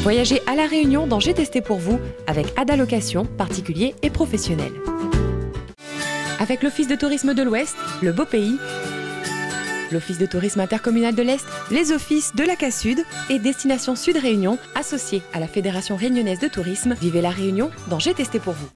Voyagez à La Réunion dans J'ai testé pour vous avec Ada Location, particuliers et professionnels. Avec l'Office de tourisme de l'Ouest, le Beau Pays, l'Office de tourisme intercommunal de l'Est, les offices de la CASUD et Destination Sud Réunion, associés à la Fédération réunionnaise de tourisme. Vivez La Réunion dans J'ai testé pour vous.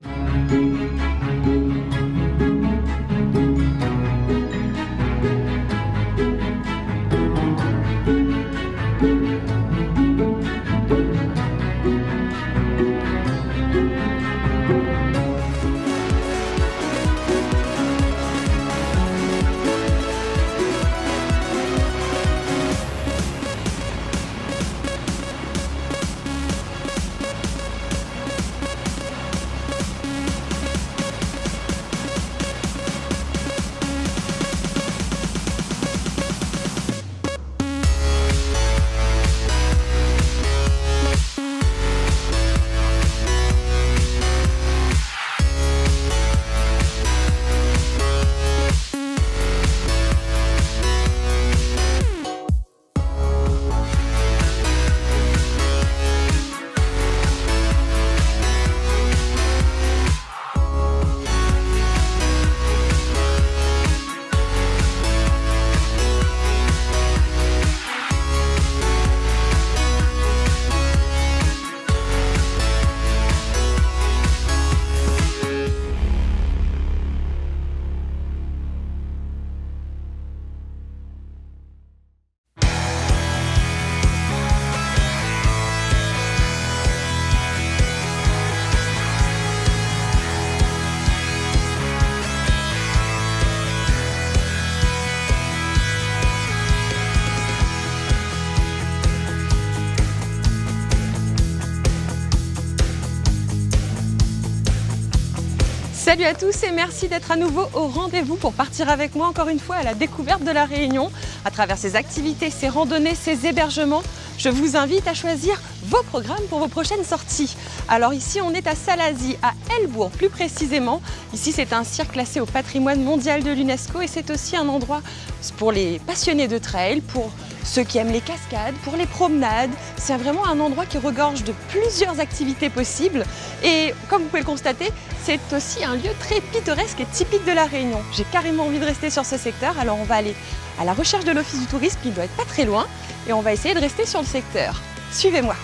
Salut à tous et merci d'être à nouveau au rendez-vous pour partir avec moi encore une fois à la découverte de La Réunion. À travers ses activités, ses randonnées, ses hébergements, je vous invite à choisir vos programmes pour vos prochaines sorties. Alors ici on est à Salazie, à Helbourg plus précisément. Ici c'est un cirque classé au patrimoine mondial de l'UNESCO et c'est aussi un endroit pour les passionnés de trail, pour ceux qui aiment les cascades, pour les promenades. C'est vraiment un endroit qui regorge de plusieurs activités possibles. Et comme vous pouvez le constater, c'est aussi un lieu très pittoresque et typique de La Réunion. J'ai carrément envie de rester sur ce secteur, alors on va aller à la recherche de l'Office du tourisme qui doit être pas très loin et on va essayer de rester sur le secteur. Suivez-moi.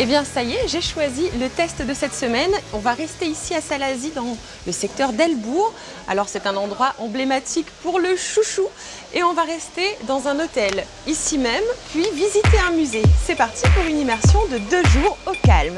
Eh bien ça y est, j'ai choisi le test de cette semaine. On va rester ici à Salazie dans le secteur d'Helbourg. Alors c'est un endroit emblématique pour le chouchou et on va rester dans un hôtel ici même, puis visiter un musée. C'est parti pour une immersion de 2 jours au calme.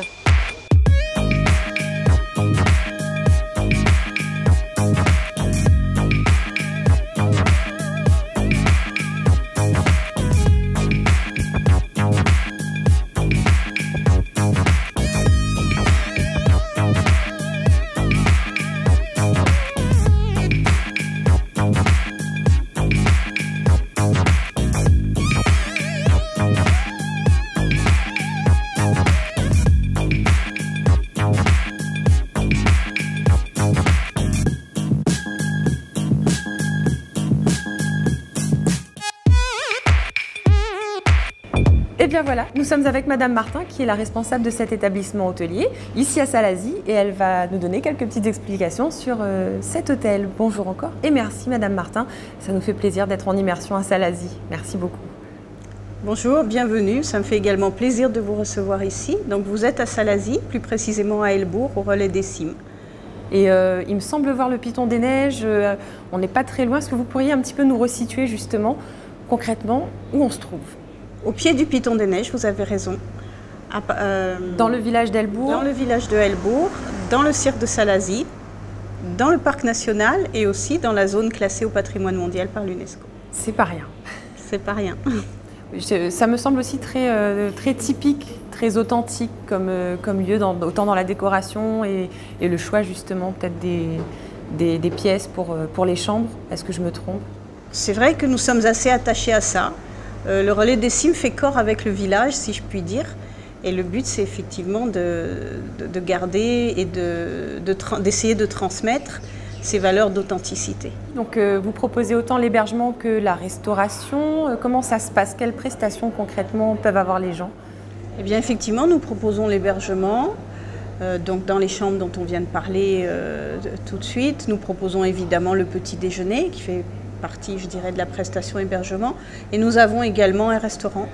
Et bien voilà, nous sommes avec Madame Martin qui est la responsable de cet établissement hôtelier ici à Salazie et elle va nous donner quelques petites explications sur cet hôtel. Bonjour encore et merci Madame Martin, ça nous fait plaisir d'être en immersion à Salazie. Merci beaucoup. Bonjour, bienvenue, ça me fait également plaisir de vous recevoir ici. Donc vous êtes à Salazie, plus précisément à Helbourg, au relais des Cimes. Et il me semble voir le Piton des Neiges, on n'est pas très loin. Est-ce que vous pourriez un petit peu nous resituer justement concrètement, où on se trouve? Au pied du Piton des Neiges, vous avez raison. Dans le village d'Helbourg? Dans le village de Helbourg, dans le cirque de Salazie, dans le parc national et aussi dans la zone classée au patrimoine mondial par l'UNESCO. C'est pas rien. C'est pas rien. Ça me semble aussi très typique, très authentique comme lieu, autant dans la décoration et le choix justement peut-être des pièces pour les chambres. Est-ce que je me trompe? C'est vrai que nous sommes assez attachés à ça. Le relais des cimes fait corps avec le village, si je puis dire. Et le but, c'est effectivement de garder et d'essayer de transmettre ces valeurs d'authenticité. Donc vous proposez autant l'hébergement que la restauration. Comment ça se passe? Quelles prestations concrètement peuvent avoir les gens? Eh bien effectivement, nous proposons l'hébergement. Donc dans les chambres dont on vient de parler tout de suite, nous proposons évidemment le petit déjeuner qui fait partie, je dirais, de la prestation hébergement. Et nous avons également un restaurant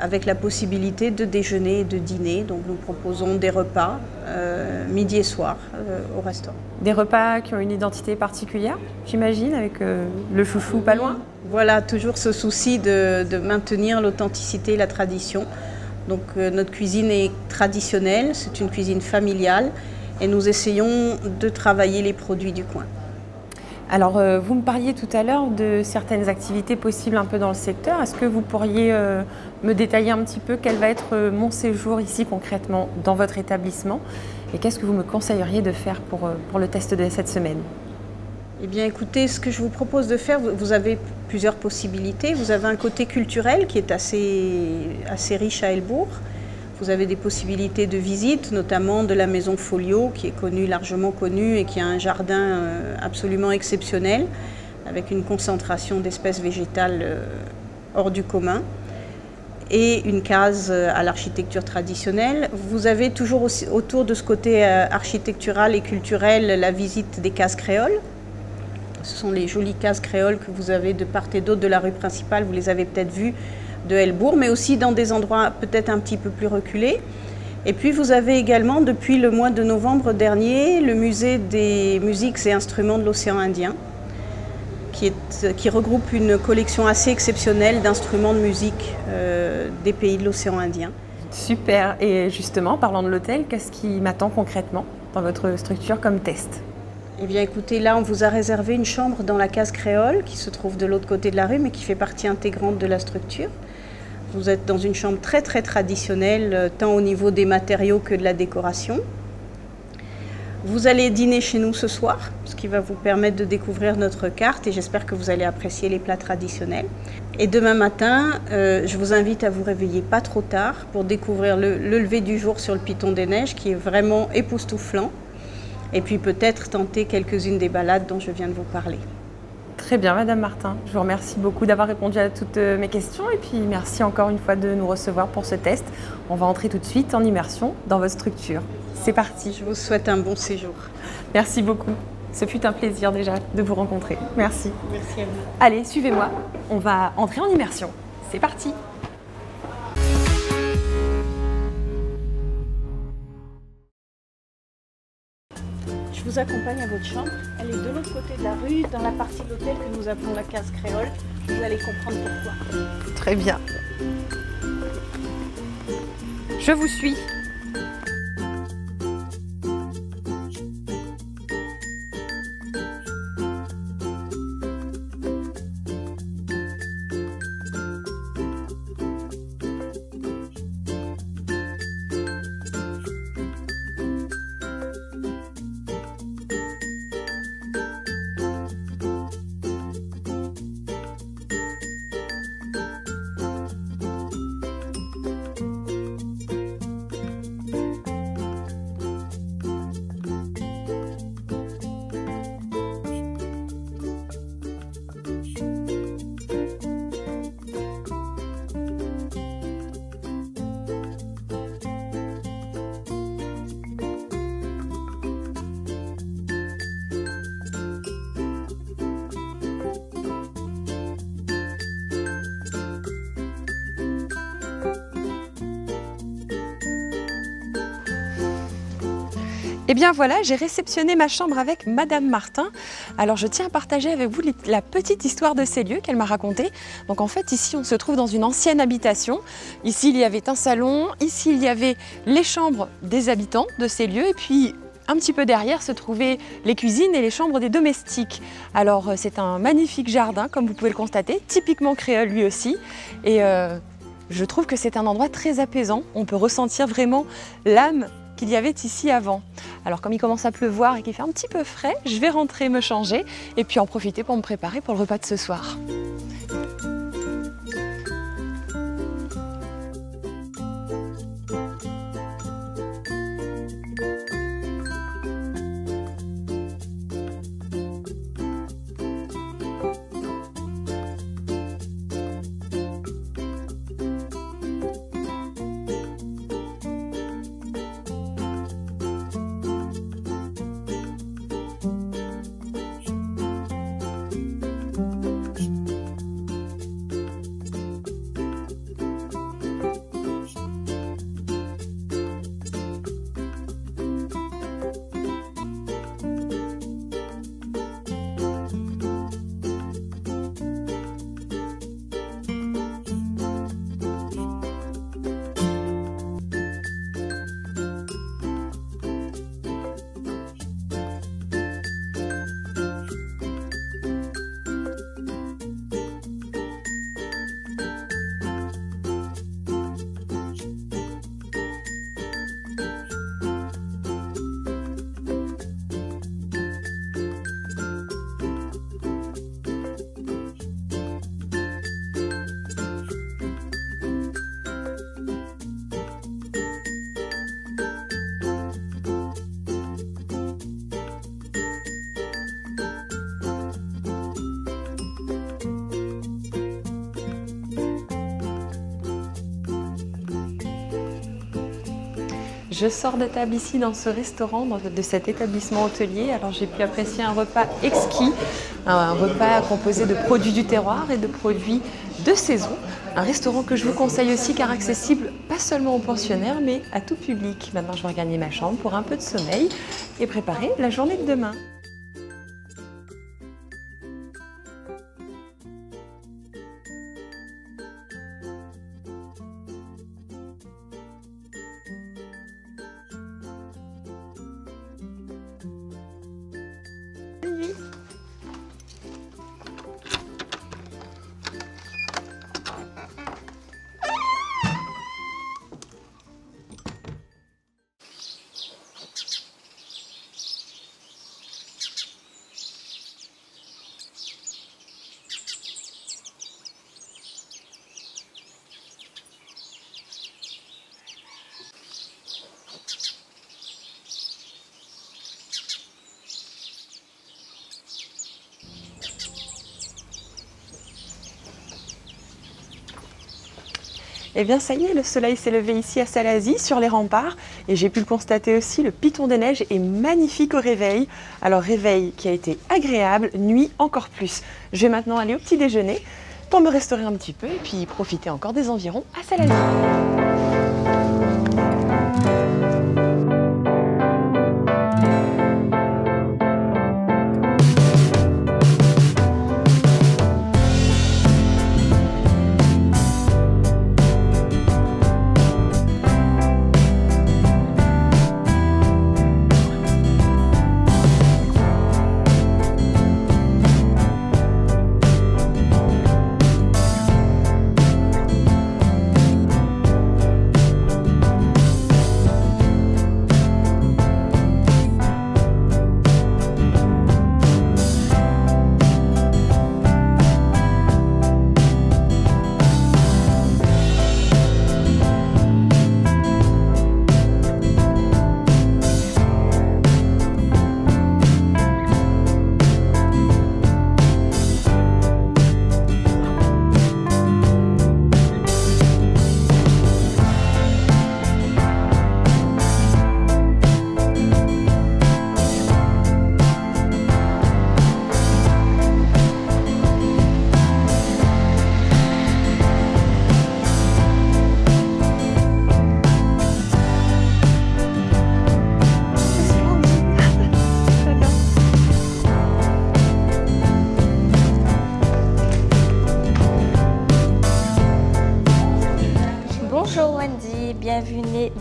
avec la possibilité de déjeuner et de dîner. Donc nous proposons des repas midi et soir au restaurant. Des repas qui ont une identité particulière, j'imagine, avec le chouchou pas loin? Voilà, toujours ce souci de maintenir l'authenticité et la tradition. Donc notre cuisine est traditionnelle, c'est une cuisine familiale et nous essayons de travailler les produits du coin. Alors, vous me parliez tout à l'heure de certaines activités possibles un peu dans le secteur. Est-ce que vous pourriez me détailler un petit peu quel va être mon séjour ici concrètement dans votre établissement? Et qu'est-ce que vous me conseilleriez de faire pour le test de cette semaine? Eh bien, écoutez, ce que je vous propose de faire, vous avez plusieurs possibilités. Vous avez un côté culturel qui est assez riche à Helbourg. Vous avez des possibilités de visite, notamment de la maison Folio, qui est largement connue et qui a un jardin absolument exceptionnel, avec une concentration d'espèces végétales hors du commun, et une case à l'architecture traditionnelle. Vous avez toujours aussi, autour de ce côté architectural et culturel, la visite des cases créoles. Ce sont les jolies cases créoles que vous avez de part et d'autre de la rue principale, vous les avez peut-être vues, de Helbourg, mais aussi dans des endroits peut-être un petit peu plus reculés. Et puis vous avez également, depuis le mois de novembre dernier, le musée des musiques et instruments de l'océan Indien, qui regroupe une collection assez exceptionnelle d'instruments de musique des pays de l'océan Indien. Super. Et justement, parlant de l'hôtel, qu'est-ce qui m'attend concrètement dans votre structure comme test? Eh bien écoutez, là on vous a réservé une chambre dans la case créole qui se trouve de l'autre côté de la rue mais qui fait partie intégrante de la structure. Vous êtes dans une chambre très traditionnelle, tant au niveau des matériaux que de la décoration. Vous allez dîner chez nous ce soir, ce qui va vous permettre de découvrir notre carte et j'espère que vous allez apprécier les plats traditionnels. Et demain matin, je vous invite à vous réveiller pas trop tard pour découvrir le lever du jour sur le Piton des Neiges qui est vraiment époustouflant. Et puis peut-être tenter quelques-unes des balades dont je viens de vous parler. Très bien, Madame Martin. Je vous remercie beaucoup d'avoir répondu à toutes mes questions et puis merci encore une fois de nous recevoir pour ce test. On va entrer tout de suite en immersion dans votre structure. C'est parti. Je vous souhaite un bon séjour. Merci beaucoup. Ce fut un plaisir déjà de vous rencontrer. Merci. Merci à vous. Allez, suivez-moi. On va entrer en immersion. C'est parti. Je vous accompagne à votre chambre. Elle est de l'autre côté de la rue, dans la partie de l'hôtel que nous appelons la case créole. Vous allez comprendre pourquoi. Très bien. Je vous suis. Et bien voilà, j'ai réceptionné ma chambre avec Madame Martin. Alors je tiens à partager avec vous la petite histoire de ces lieux qu'elle m'a racontée. Donc en fait ici on se trouve dans une ancienne habitation. Ici il y avait un salon, ici il y avait les chambres des habitants de ces lieux et puis un petit peu derrière se trouvaient les cuisines et les chambres des domestiques. Alors c'est un magnifique jardin comme vous pouvez le constater, typiquement créole lui aussi. Et je trouve que c'est un endroit très apaisant. On peut ressentir vraiment l'âme qu'il y avait ici avant. Alors comme il commence à pleuvoir et qu'il fait un petit peu frais, je vais rentrer me changer et puis en profiter pour me préparer pour le repas de ce soir. Je sors de table ici dans ce restaurant, de cet établissement hôtelier. Alors j'ai pu apprécier un repas exquis, un repas composé de produits du terroir et de produits de saison. Un restaurant que je vous conseille aussi car accessible pas seulement aux pensionnaires mais à tout public. Maintenant je vais regagner ma chambre pour un peu de sommeil et préparer la journée de demain. Eh bien ça y est, le soleil s'est levé ici à Salazie, sur les remparts, et j'ai pu le constater aussi, le Piton des Neiges est magnifique au réveil. Alors réveil qui a été agréable, nuit encore plus. Je vais maintenant aller au petit déjeuner pour me restaurer un petit peu et puis profiter encore des environs à Salazie.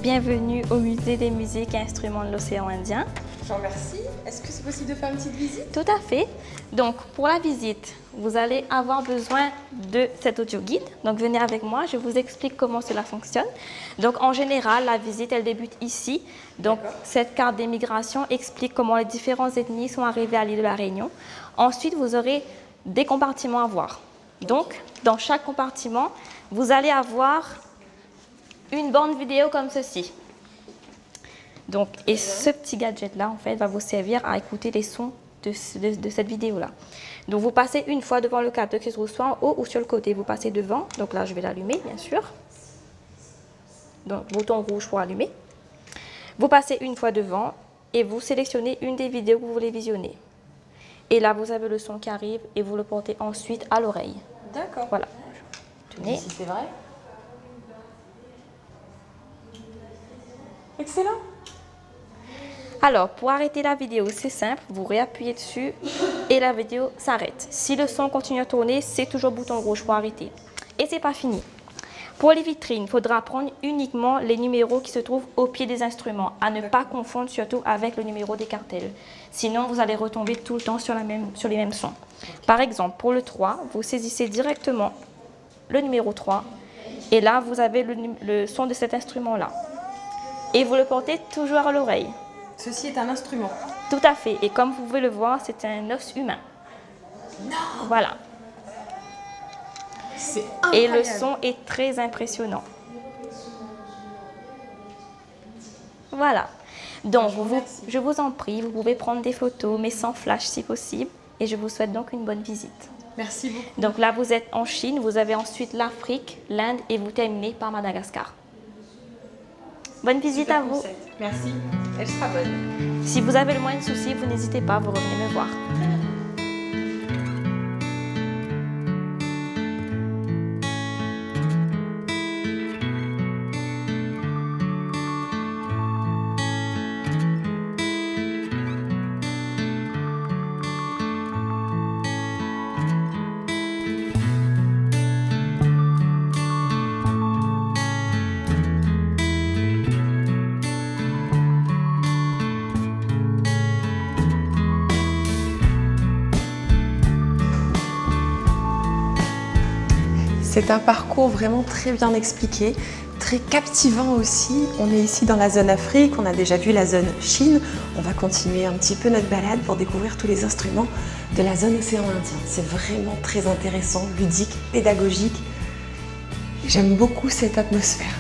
bienvenue au musée des musiques et instruments de l'océan Indien. Je vous remercie. Est-ce que c'est possible de faire une petite visite? Tout à fait. Donc, pour la visite, vous allez avoir besoin de cet audio guide. Donc, venez avec moi, je vous explique comment cela fonctionne. Donc, en général, la visite, elle débute ici. Donc, cette carte d'émigration explique comment les différentes ethnies sont arrivées à l'île de la Réunion. Ensuite, vous aurez des compartiments à voir. Donc, dans chaque compartiment, vous allez avoir une bande vidéo comme ceci. Donc, et ce petit gadget-là, en fait, va vous servir à écouter les sons de cette vidéo-là. Donc, vous passez une fois devant le capteur qui se trouve soit en haut ou sur le côté. Vous passez devant. Donc là, je vais l'allumer, bien sûr. Donc, bouton rouge pour allumer. Vous passez une fois devant et vous sélectionnez une des vidéos que vous voulez visionner. Et là, vous avez le son qui arrive et vous le portez ensuite à l'oreille. D'accord. Voilà. Tenez. Si c'est vrai. Excellent. Alors, pour arrêter la vidéo, c'est simple, vous réappuyez dessus et la vidéo s'arrête. Si le son continue à tourner, c'est toujours bouton rouge pour arrêter. Et c'est pas fini. Pour les vitrines, il faudra prendre uniquement les numéros qui se trouvent au pied des instruments, à ne pas confondre surtout avec le numéro des cartels. Sinon, vous allez retomber tout le temps sur les mêmes sons. Par exemple, pour le 3, vous saisissez directement le numéro 3 et là, vous avez le son de cet instrument-là. Et vous le portez toujours à l'oreille. Ceci est un instrument. Tout à fait. Et comme vous pouvez le voir, c'est un os humain. Non. Voilà. C'est Et incroyable. le son est très impressionnant. Voilà. Donc, je vous en prie, vous pouvez prendre des photos, mais sans flash si possible. Et je vous souhaite donc une bonne visite. Merci beaucoup. Donc là, vous êtes en Chine, vous avez ensuite l'Afrique, l'Inde et vous terminez par Madagascar. Bonne visite Super à vous. concept. Merci. Elle sera bonne. Si vous avez le moindre souci, vous n'hésitez pas, vous revenez me voir. C'est un parcours vraiment très bien expliqué, très captivant aussi. On est ici dans la zone Afrique, on a déjà vu la zone Chine. On va continuer un petit peu notre balade pour découvrir tous les instruments de la zone océan Indien. C'est vraiment très intéressant, ludique, pédagogique. J'aime beaucoup cette atmosphère.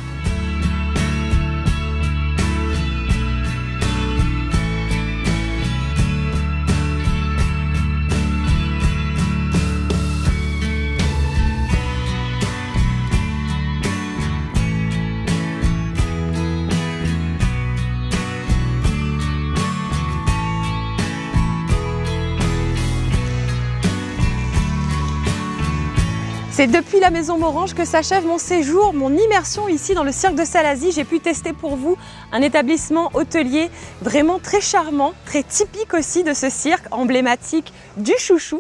C'est depuis la Maison Morange que s'achève mon séjour, mon immersion ici dans le cirque de Salazie. J'ai pu tester pour vous un établissement hôtelier vraiment très charmant, très typique aussi de ce cirque, emblématique du chouchou.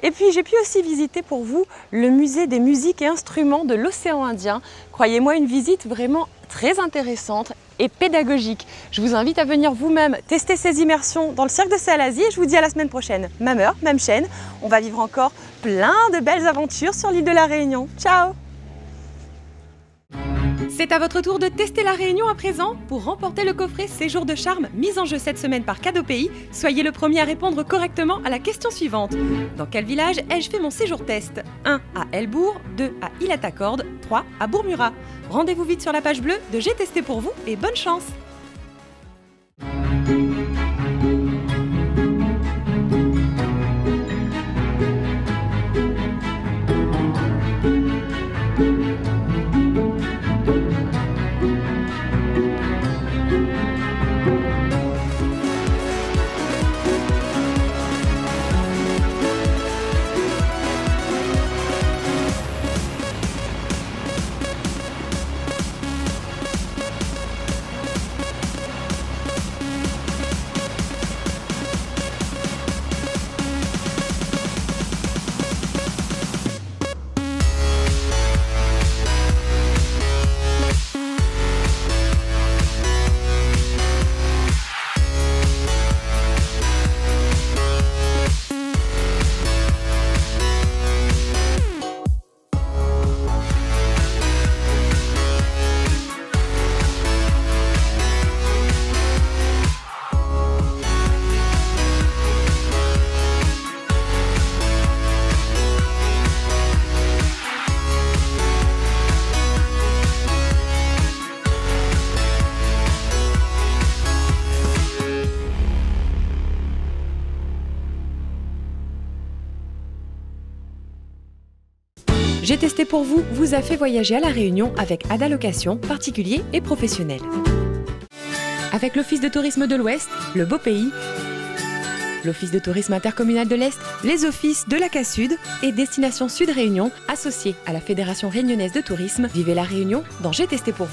Et puis j'ai pu aussi visiter pour vous le musée des musiques et instruments de l'océan Indien. Croyez-moi, une visite vraiment très intéressante et pédagogique. Je vous invite à venir vous-même tester ces immersions dans le cirque de Salazie et je vous dis à la semaine prochaine. Même heure, même chaîne. On va vivre encore plein de belles aventures sur l'île de la Réunion. Ciao! C'est à votre tour de tester la Réunion à présent. Pour remporter le coffret Séjour de charme mis en jeu cette semaine par Cadeau Pays, soyez le premier à répondre correctement à la question suivante. Dans quel village ai-je fait mon séjour test? 1 à Elbourg, 2 à Île-à-Tacorde, 3 à Bourmurat. Rendez-vous vite sur la page bleue de J'ai testé pour vous et bonne chance! J'ai testé pour vous vous a fait voyager à La Réunion avec Ada Location, particuliers et professionnels. Avec l'Office de tourisme de l'Ouest, le Beau Pays, l'Office de tourisme intercommunal de l'Est, les offices de la CASUD et Destination Sud Réunion, associés à la Fédération réunionnaise de tourisme, vivez La Réunion dans J'ai testé pour vous.